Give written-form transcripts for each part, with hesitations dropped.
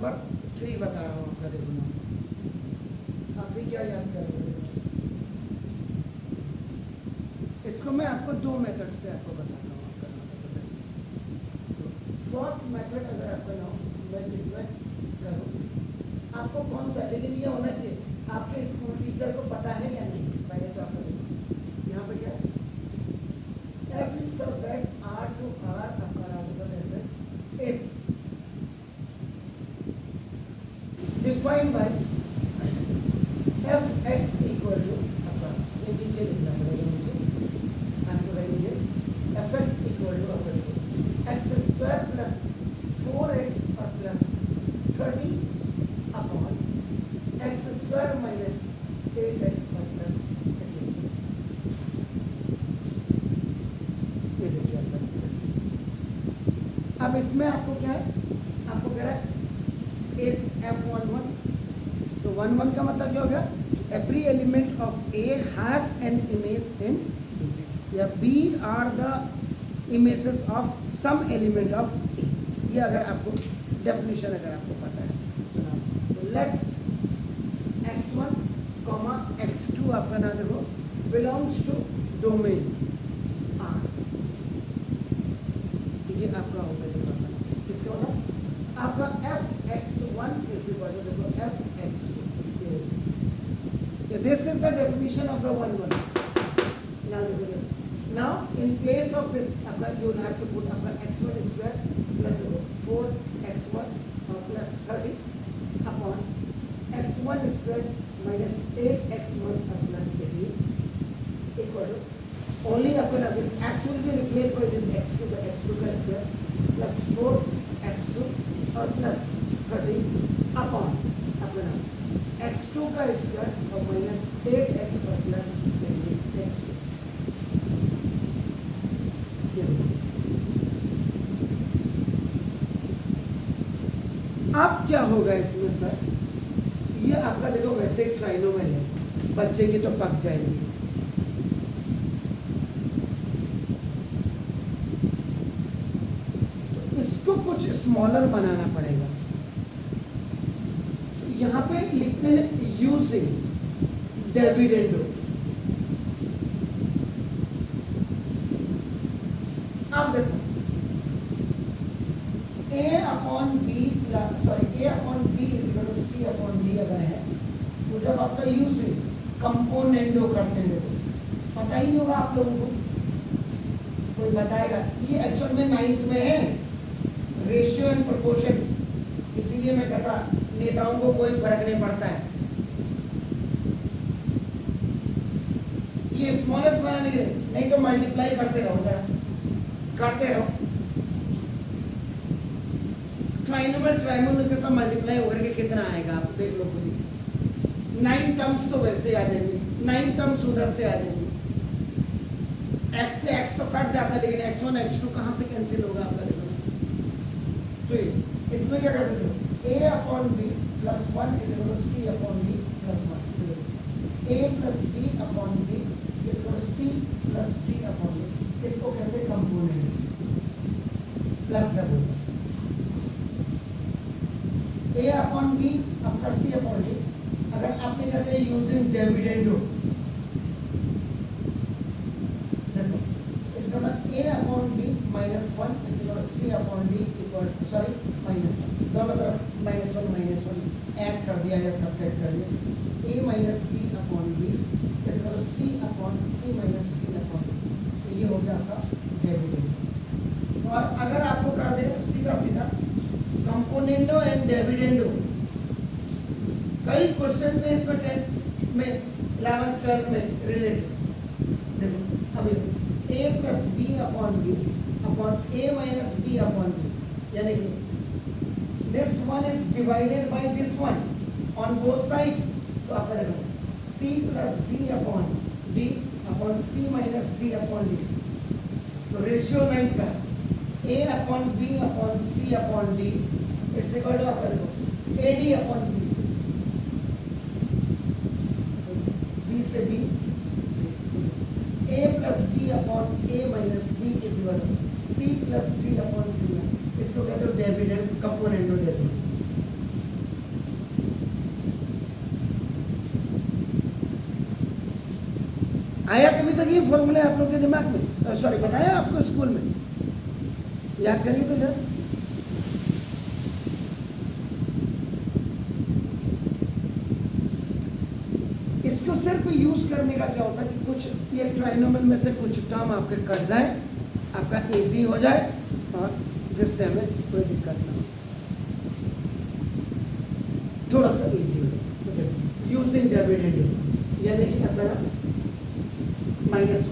Number 3 बता रहा हूँ आपका, देखो ना आप भी क्या याद कर रहे हो। इसको मैं आपको 2 मेथड से आपको बताता हूँ आपका नाम। तो फर्स्ट मेथड अगर आपका नाम मैं इसमें करूँ, आपको कौन सा, लेकिन ये होना चाहिए आपके स्कूल टीचर को पता है या नहीं। पहले तो आपको देखो यहाँ पे क्या है, F is such that R to R आपका राजगढ़ ऐसे is defined by F X equal to आपका, ये नीचे लिखना पड़ेगा मुझे, आपको रहेंगे एफ एक्स इक्वल टू आपका एक्स स्क्वायर प्लस 4x और plus 30 upon X square minus 8x और प्लस 18। ये देखिए आपका। अब इसमें आपको क्या है, आपको कह रहा है इज F11, तो 11 का मतलब क्या हो गया, every element of A has an image in या B are the images of some element of A। ये अगर आपको डेफिनेशन अगर आपको पता है तो लेट x1, x2 आपका ना देखो बिलोंग्स टू डोमेन R। ये आपका हो गया, इसका मतलब आपका fx1 इज इक्वल टू देखो fx2। This is the definition of the 11। Now in place of this you will have to put x1 square plus 4x1 plus 30 upon x1 square minus 8x1 plus 18 equal to only this x will be replaced by this x2 square plus 4x2 और plus 30 upon x2 का square और minus 8x और plus 18x2। अब क्या होगा इसमें sir, ये आपका देखो वैसे ट्राइनोमियल है, बच्चे की तो पक जाएगी। तो इसको कुछ स्मॉलर बनाना पड़ेगा। तो यहाँ पे लिखते हैं यूजिंग डिविडेंडो। अब देखो A upon B is equal to C upon D अगर है तो जब आपका यूजिंग कंपोनेंडो करते हैं तो पता ही नहीं होगा आप लोगों को, कोई बताएगा। ये एक्चुअल में 9th में है रेशियो एंड प्रोपोर्शन, इसीलिए मैं कहता नेताओं को कोई फर्क नहीं पड़ता है। ये स्मॉलेस्ट बनाने के लिए, नहीं तो मल्टीप्लाई करते रहो, जरा करते रहो। ट्राइनोमियल के साथ मल्टीप्लाई होकर के कितना आएगा आप देख लो खुद ही। 9 टर्म्स तो वैसे आ जाएंगे, 9 टर्म्स उधर से आ जाएंगे। x से x तो कट जाता है, लेकिन x1 x2 कहाँ से कैंसिल होगा आपका देखो। तो इसमें क्या करते हो, a upon b plus 1 is equal to c upon b plus 1। a plus b upon b is equal to c plus d upon b। इसको कहते हैं component plus double. a upon b आपका c अपॉन d। अगर आपने कहते हैं using dividendo, देखो इसका मतलब a upon b minus 1 is equal to c upon d equal sorry minus 1, दोनों तरफ माइनस 1 ऐड कर दिया या सब्ट्रैक्ट कर दिया। a minus b upon b is equal to c upon c minus b upon d। तो ये हो गया आपका डिविडेंडो। और अगर आपको कर दे सीधा सीधा कंपोनेंडो एंड डिविडेंडो, कई क्वेश्चन थे इसमें 10th में 11th 12th में रिलेटेड। देखो अभी a plus B upon b upon a minus b upon b, यानी कि this one is divided by this one on both sides. तो आप देखो c plus b upon d upon c minus b upon d। तो ratio 9 का a upon b upon c upon d is equal to आप देखो ad upon b से b a plus b upon a minus b is equal to c plus d upon c। इसको कहते हो dividend, componendo dividend. आया कभी तक ये फॉर्मूला आप लोग के दिमाग में? सॉरी, बताया आपको स्कूल में? याद करिए तो जरा। इसको सिर्फ यूज करने का क्या होता है कि कुछ ये ट्राइनोमियल में से कुछ टर्म आपके कट जाए, आपका इजी हो जाए और जिससे हमें कोई दिक्कत ना हो, थोड़ा सा इजी हो जाए। यूजिंग डिविडेंड, यानी कि अपना -1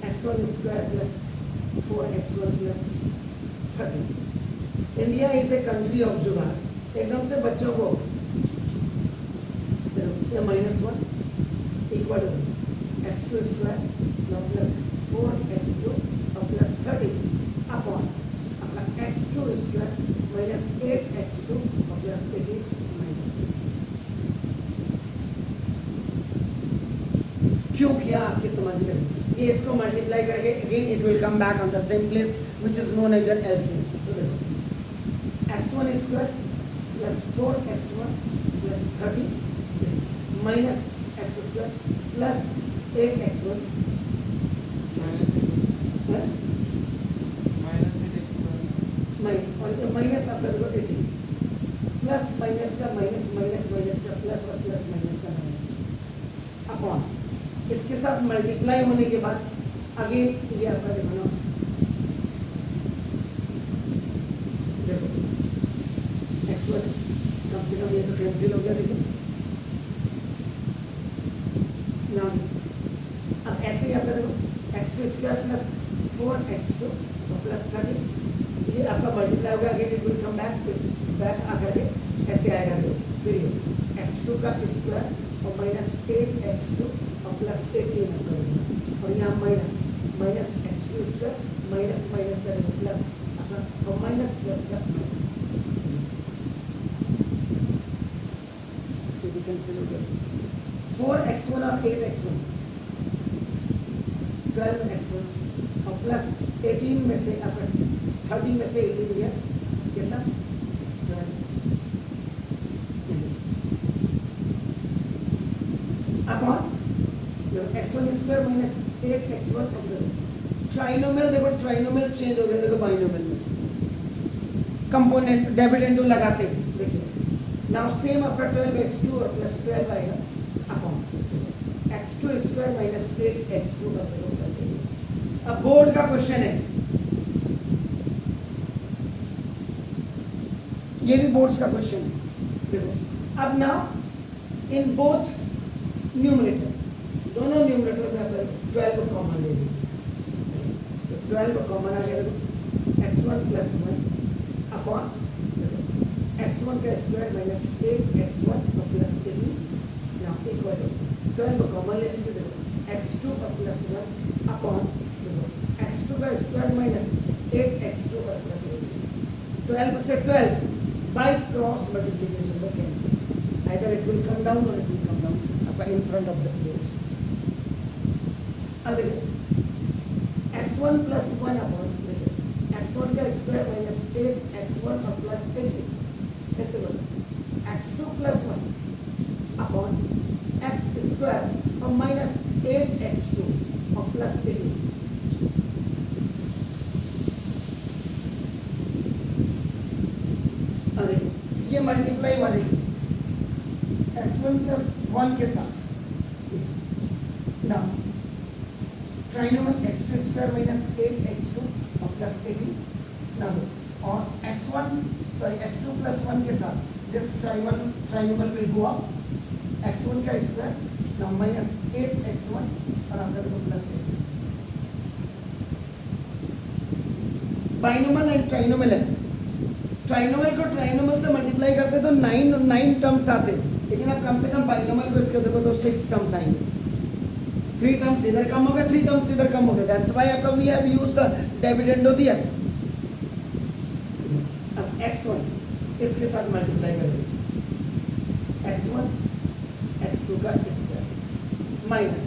x1 square plus 4x1 plus 30। India is a country of जुगाड़। एकदम से बच्चों को -1 equal to x2 square plus 4x2 और प्लस 30 अपॉन अपना x2 स्क्वायर माइनस 8x2 और प्लस 18 माइनस। क्यों किया आपके समझ में? ये इसको मल्टीप्लाई करके again it will come back on the same place which is known as LCM. तो देखो x1 square plus 4x1 plus 30 minus X square plus 8x1 और ये माइनस आप कर दो 18 प्लस माइनस का माइनस माइनस माइनस का प्लस और प्लस माइनस का माइनस अपॉन इसके साथ मल्टीप्लाई होने के बाद अगेन ये आपका देखो x1 कम से कम ये तो कैंसिल हो गया। देखो अब ऐसे क्या करेंगे, x2 स्क्वायर प्लस 4x2 और प्लस 30 ये आपका मल्टीप्लाई होगा, again it will come back आकर के ऐसे आएगा। देखो फिर ये x2 का स्क्वायर और माइनस 8x2 और प्लस 18 करेंगे और यहाँ minus x2 square minus minus करेंगे प्लस अपना और माइनस प्लस का कैंसिल हो गया। 4x1 और 8x1 12x1 और प्लस 18 में से अपन 30 में से 18 गया कितना 12 upon x1 square minus 8x1 trinomial. देखो ट्राइनोमियल चेंज हो गया, देखो बाइनोमियल में कंपोनेंट डिविडेंड लगाते हैं। देखिए नाउ सेम आपका 12x2 और प्लस 12 आएगा upon x2 square minus 8x2 का प्लस। अब बोर्ड का क्वेश्चन है, ये भी बोर्ड्स का क्वेश्चन है। देखो अब नाउ इन बोथ न्यूमरेटर, दोनों न्यूमरेटर में आप 12 को कॉमन ले लीजिए। तो 12 को कॉमन आ गया, x1 प्लस 1 अपॉन x1 का स्क्वायर माइनस 8x1 और प्लस 18 यहाँ इक्वल 12 कॉमन ले लीजिए। देखो x2 और प्लस 1 अपॉन x2 का स्क्वायर माइनस 8x2 और प्लस 18 12 से 12 बाय क्रॉस मल्टीप्लिकेशन में cancel, either it will come down और इट विल कम डाउन आपका in front of the place. अब देखो x1 प्लस 1 अपॉन x1 का स्क्वायर माइनस 8x1 और प्लस 18 कैसे बोलो x2 plus 1 upon x square और माइनस 8x2 और प्लस 18। अरे ये मल्टीप्लाई वाले x1 प्लस 1 के साथ ना trinomial x2 square minus 8x2 और प्लस 18 ना और x2 प्लस 1 के साथ this trinomial will go up x1 का स्क्वायर ना माइनस 8x1 और आपका देखो प्लस 8। बाइनोमियल एंड ट्राइनोमियल है, ट्राइनोमियल को ट्राइनोमियल से मल्टीप्लाई करते तो 9 टर्म्स आते, लेकिन अब कम से कम बाइनोमियल को इसके देखो तो 6 टर्म्स आएंगे। 3 टर्म्स इधर कम हो गए, 3 टर्म्स इधर कम हो गए, दैट्स व्हाई आपका we have used the dividend दिया। अब x1 इसके साथ मल्टीप्लाई करेंगे, x1 x2 का स्क्वायर माइनस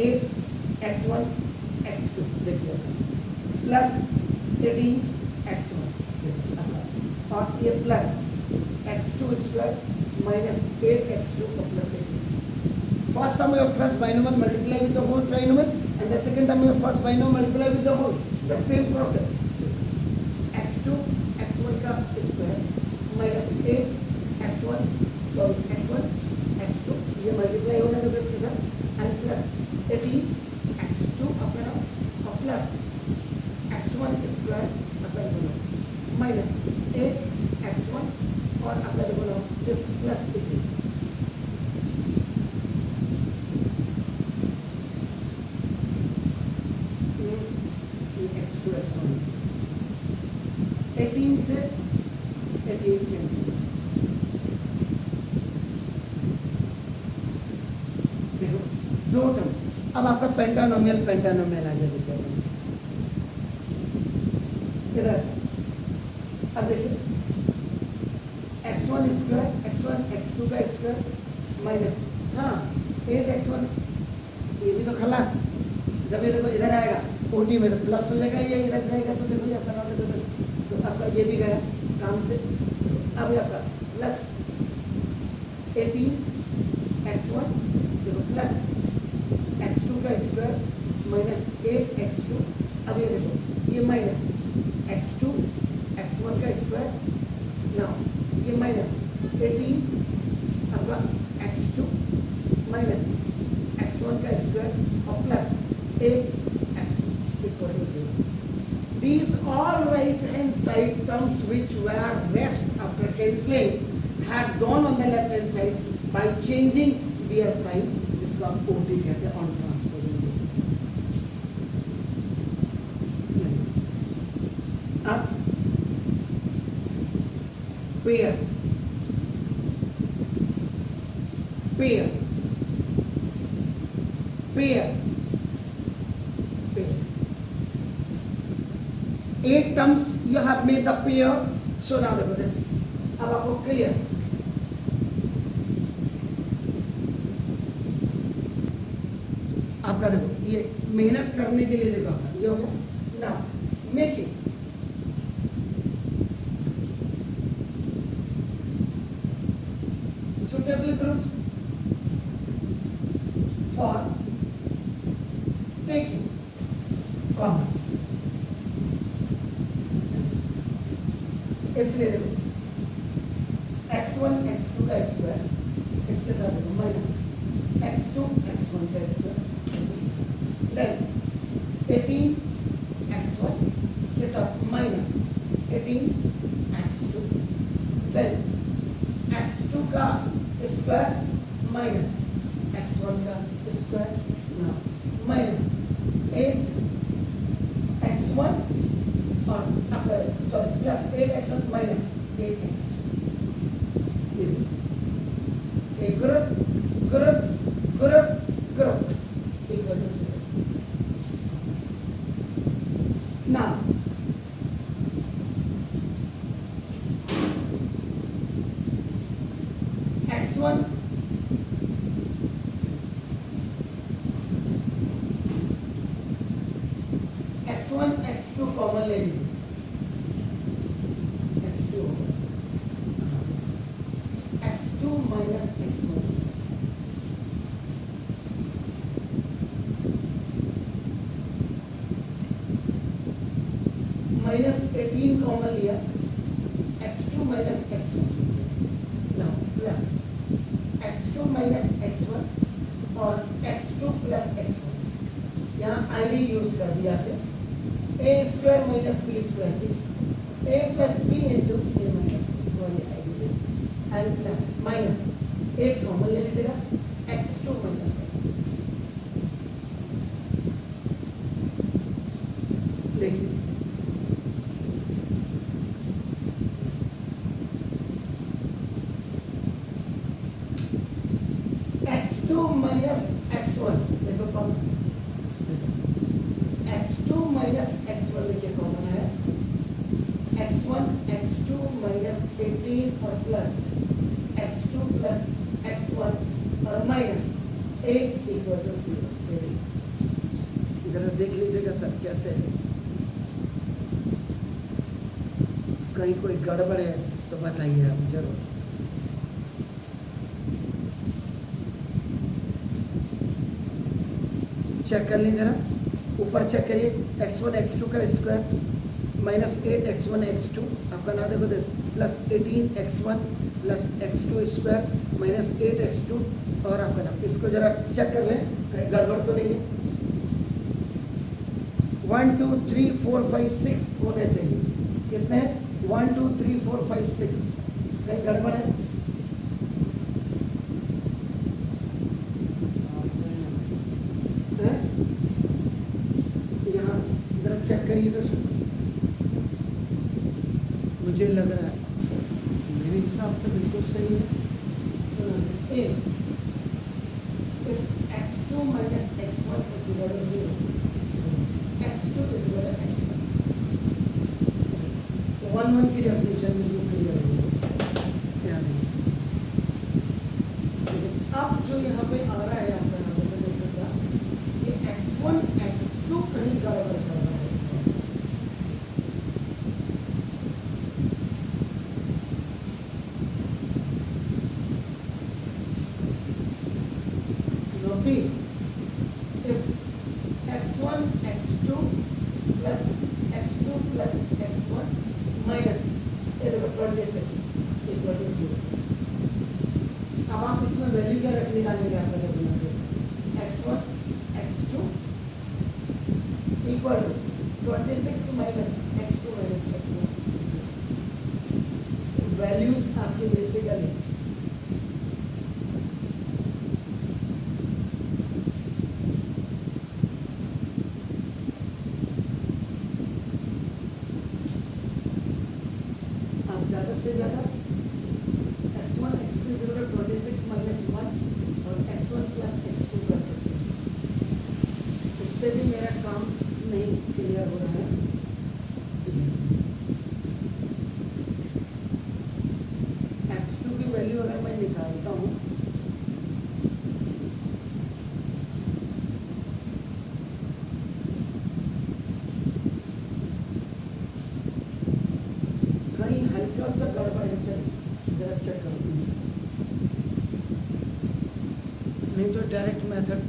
8x1 x2 देखिए प्लस 18x1 और ये plus x2 square minus 8x2 और plus 18 first term of first binomial multiply with the whole trinomial, and the second term of first binomial multiply with the whole. The same process. x2 x1 का square minus 8 x1 x2 ये multiply होगा तो इसके साथ and plus 18 x2 अपना और plus x1 square apply करो minus 8 x1 और अप्लाई करो दिस प्लस 18 18 से 18 कैंसिल। देखो दो टर्म अब आपका पेंटानोमियल आ जाए इधर से। अब देखिए x1 स्क्वायर x2 का स्क्वायर माइनस 8x1 ये भी तो खलास। जब ये देखो इधर आएगा ओटी में तो प्लस हो जाएगा, ये इधर जाएगा तो देखो ये अपना तो आपका ये भी गया काम से। अब ये आपका प्लस 18 x1 देखो प्लस x2 का स्क्वायर माइनस 8 x2। अब ये देखो ये माइनस x2 x1 का स्क्वायर ना ये माइनस 18 आपका x2 माइनस x1 का स्क्वायर और plus 8 x2 equal to 0। These all right hand side terms which were rest after cancelling had gone on the left hand side by changing their sign. जिसको आप OT कहते हैं, on transposing. अब pair eight terms you have made the pair. So now देखो this अब आपको clear. आपका देखो ये मेहनत करने के लिए देखो आपका ये हो गया। Now make it suitable groups for taking common। इसलिए देखो x1 x2 का स्क्वायर इसके साथ देखो माइनस x2 x1 का स्क्वायर देन 18 x1 के साथ माइनस 18 x2 देन x2 का स्क्वायर माइनस x1 का स्क्वायर ना माइनस 8 x1 और sorry plus 8x1 minus 8x2 ये group equal to 0। Now x1 x2 common ले लीजिए x2 minus x1 minus 18 common लिया x2 माइनस x1 ना प्लस x2 माइनस x1 और x2 प्लस x1 यहाँ आईडी यूज कर दिया है a square minus b square a plus b into a minus b वाली ID and plus minus 8 common ले लीजिएगा x2 माइनस x। देखिए x2 माइनस x1 देखो कॉमन x2 माइनस x1 देखिए कॉमन है x1 x2 माइनस 18 और plus x2 plus x1 और minus 8 equal to 0। इधर देख लीजिएगा सब कैसे है। कहीं कोई गड़बड़ है तो बताइए आप जरूर। चेक कर लीजिए जरा, ऊपर चेक करिए, x1 x2 का स्क्वायर माइनस 8 x1 x2 आपका ना देखो plus 18 x1 plus x2 square minus 8 x2 और आपका नाम, इसको जरा चेक कर लें कहीं गड़बड़ तो नहीं है। 1 2 3 4 5 6 होने चाहिए, कितने हैं? 1 2 3 4 5 6, कहीं गड़बड़ है? यहाँ जरा चेक करिए तो, मुझे लग रहा है मेरे हिसाब से बिल्कुल सही है। ए if x2 minus x1 is equal to 0, x2 is equal to x1, 1 की डेफिनेशन में जो क्लियर है लेकिन अब जो यहाँ पे आ रहा है आपका यहाँ पे देख सकता ये x1 x2 कहीं गड़बड़ कर रहा है। If x1 x2 plus x2 plus x1 minus ये देखो 26 इक्वल टू 0, अब आप इसमें वैल्यू क्या रख निकालेंगे आपका जब बनाते x1 x2 equal to 26 minus x2 minus x1, values आपकी बेसिकली ज़्यादा से ज़्यादा x1 x2 equal to 26 minus 1 और x1 प्लस x2 कर सकते हैं। इससे भी मेरा काम नहीं क्लियर हो रहा है। x2 की वैल्यू अगर मैं निकालता हूँ सा गड़बड़ है सर, जरा चेक करो, नहीं तो डायरेक्ट मेथड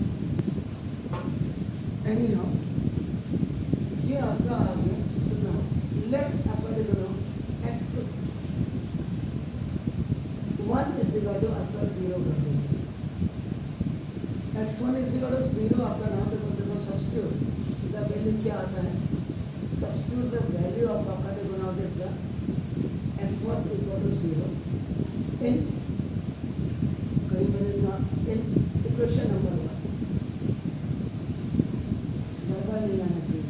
एनी हाउ ये आपका आ गया। लेट आपका देखो x1 इज इक्वल टू आपका 0 कर देंगे, x1 इज इक्वल टू 0 आपका नाम देखो सब्स्टिट्यूट द वैल्यू क्या आता है, सब्स्टिट्यूट द वैल्यू ऑफ आपका देखो now this x1 equal to 0 in कहीं मैंने ना in इक्वेशन नंबर 1 गड़बड़ नहीं आना चाहिए,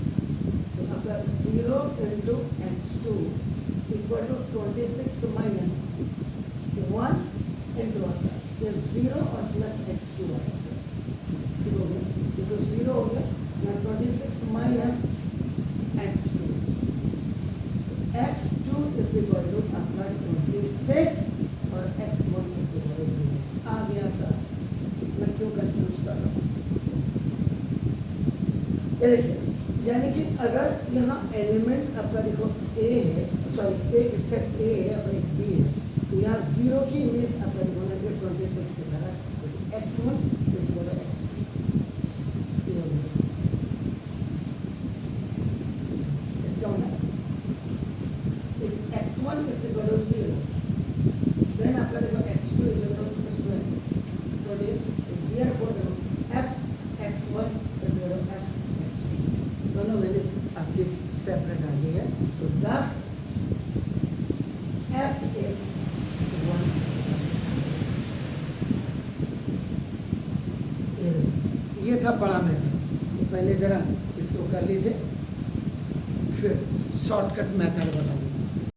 तो आपका 0 into x2 equal to 26 minus 1 into आपका ये 0 और प्लस x2 आया सर, ठीक हो गया, ये तो 0 हो गया ना, 26 minus x2, x2 is equal to अपना 26 और x1 is equal to 0 आ गया सर। मैं क्यों कंफ्यूज कर रहा हूँ, ये देखिए यानी कि अगर यहाँ एलिमेंट आपका देखो a है, सॉरी एक सेट a है और एक b है, तो यहाँ 0 की इमेज आपका देखो ना 26 की तरह, x1 is equal to x2, इसका मतलब x1 is equal to 0, then आपका देखो x2 is equal to square, तो therefore देखो f x1 is equal to f x2, दोनों वैल्यू आपकी सेपरेट आ गई है, तो 10 f is 1, ये था बड़ा मेथड, तो पहले जरा इसको कर लीजिए फिर शॉर्टकट मेथड बताऊँ।